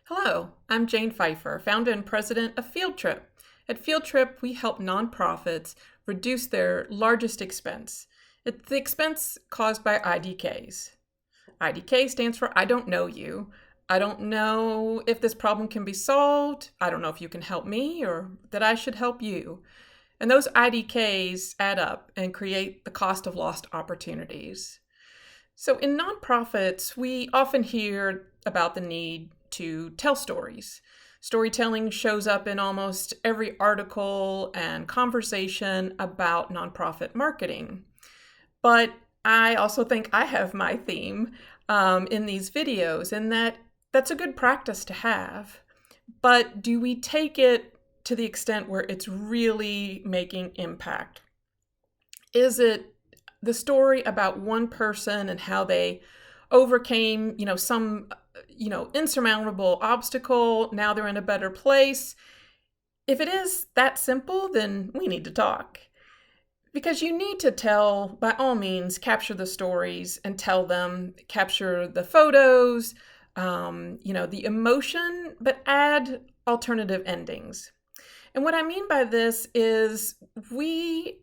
Hello, I'm Jane Pfeiffer, founder and president of Fieldtrip. At Fieldtrip, we help nonprofits reduce their largest expense. It's the expense caused by IDKs. IDK stands for I don't know you. I don't know if this problem can be solved. I don't know if you can help me or that I should help you. And those IDKs add up and create the cost of lost opportunities. So in nonprofits, we often hear about the need to tell stories. Storytelling shows up in almost every article and conversation about nonprofit marketing. But I also think I have my theme in these videos, and that's a good practice to have. But do we take it to the extent where it's really making impact? Is it the story about one person and how they overcame, some, insurmountable obstacle? Now they're in a better place. If it is that simple, then we need to talk. Because you need to tell, by all means, capture the stories and tell them, capture the photos, the emotion, but add alternative endings. And what I mean by this is we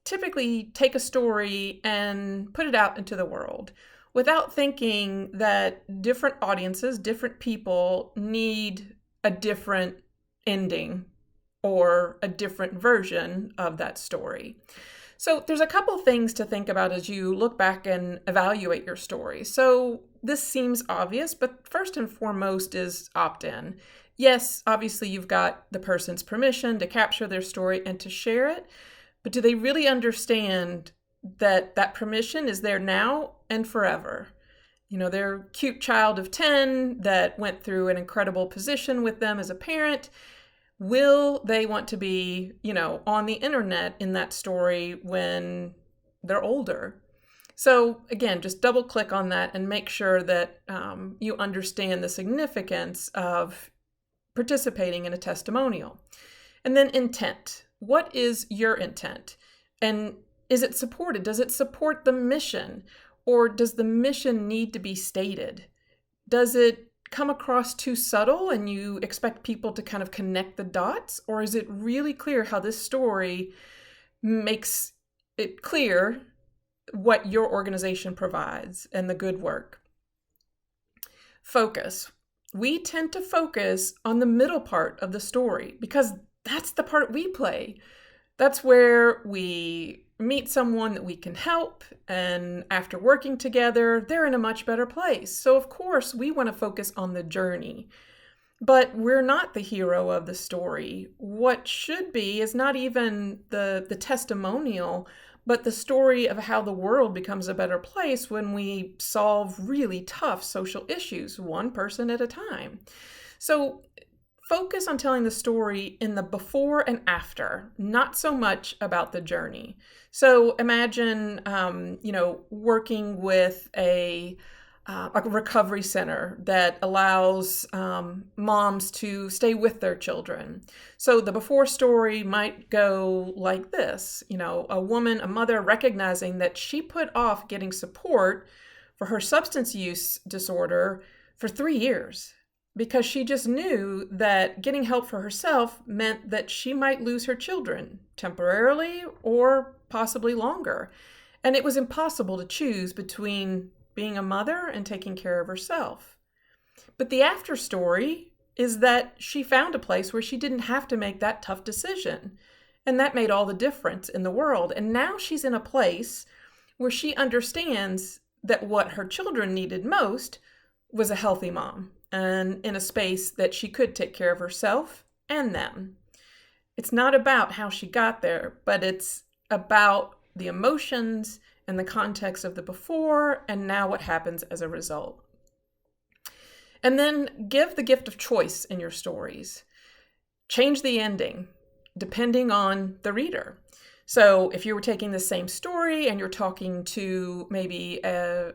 typically take a story and put it out into the world without thinking that different audiences, different people need a different ending or a different version of that story. So there's a couple things to think about as you look back and evaluate your story. So this seems obvious, but first and foremost is opt-in. Yes, obviously you've got the person's permission to capture their story and to share it, but do they really understand that that permission is there now and forever? Their cute child of 10 that went through an incredible position with them as a parent, will they want to be, on the internet in that story when they're older? So again, just double click on that and make sure that you understand the significance of participating in a testimonial. And then intent. What is your intent? And is it supported? Does it support the mission? Or does the mission need to be stated? Does it come across too subtle and you expect people to kind of connect the dots? Or is it really clear how this story makes it clear what your organization provides and the good work? Focus. We tend to focus on the middle part of the story because that's the part we play. That's where we meet someone that we can help, and after working together, they're in a much better place. So of course, we want to focus on the journey, but we're not the hero of the story. What should be is not even the testimonial, but the story of how the world becomes a better place when we solve really tough social issues, one person at a time. So focus on telling the story in the before and after, not so much about the journey. So imagine, working with a recovery center that allows moms to stay with their children. So the before story might go like this, a mother recognizing that she put off getting support for her substance use disorder for 3 years, because she just knew that getting help for herself meant that she might lose her children temporarily or possibly longer. And it was impossible to choose between being a mother and taking care of herself. But the after story is that she found a place where she didn't have to make that tough decision. And that made all the difference in the world. And now she's in a place where she understands that what her children needed most was a healthy mom, and in a space that she could take care of herself and them. It's not about how she got there, but it's about the emotions and the context of the before and now what happens as a result. And then give the gift of choice in your stories. Change the ending depending on the reader. So if you were taking the same story and you're talking to maybe a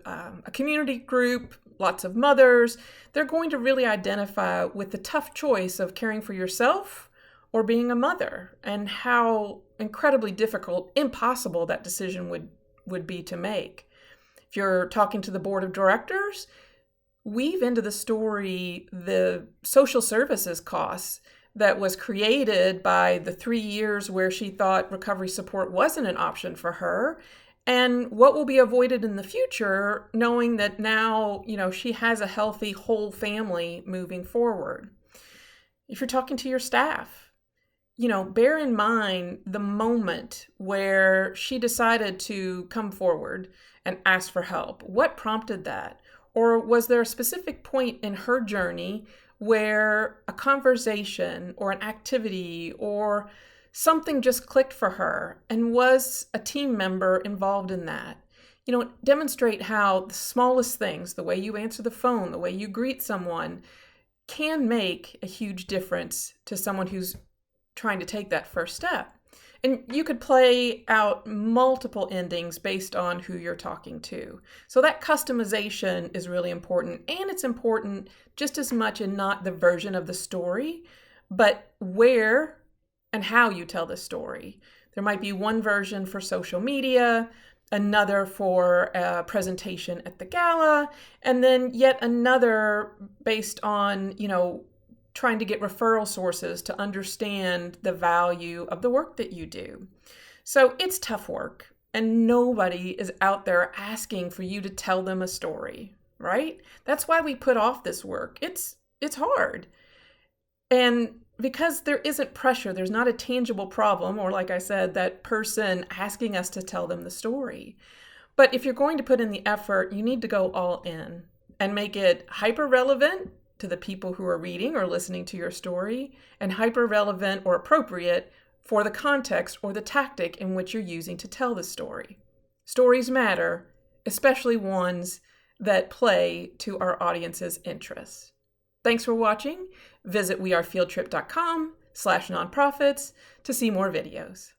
community group, lots of mothers, they're going to really identify with the tough choice of caring for yourself or being a mother, and how incredibly difficult, impossible that decision would be to make. If you're talking to the board of directors, weave into the story the social services costs that was created by the 3 years where she thought recovery support wasn't an option for her, and what will be avoided in the future, knowing that now, she has a healthy whole family moving forward. If you're talking to your staff, bear in mind the moment where she decided to come forward and ask for help. What prompted that? Or was there a specific point in her journey where a conversation or an activity or something just clicked for her, and was a team member involved in that? Demonstrate how the smallest things, the way you answer the phone, the way you greet someone, can make a huge difference to someone who's trying to take that first step. And you could play out multiple endings based on who you're talking to. So that customization is really important. And it's important just as much in not the version of the story, but where and how you tell the story. There might be one version for social media, another for a presentation at the gala, and then yet another based on, trying to get referral sources to understand the value of the work that you do. So it's tough work, and nobody is out there asking for you to tell them a story, right? That's why we put off this work. It's hard. And because there isn't pressure, there's not a tangible problem, or like I said, that person asking us to tell them the story. But if you're going to put in the effort, you need to go all in and make it hyper relevant to the people who are reading or listening to your story, and hyper relevant or appropriate for the context or the tactic in which you're using to tell the story. Stories matter, especially ones that play to our audience's interests. Thanks for watching. Visit wearefieldtrip.com/nonprofits to see more videos.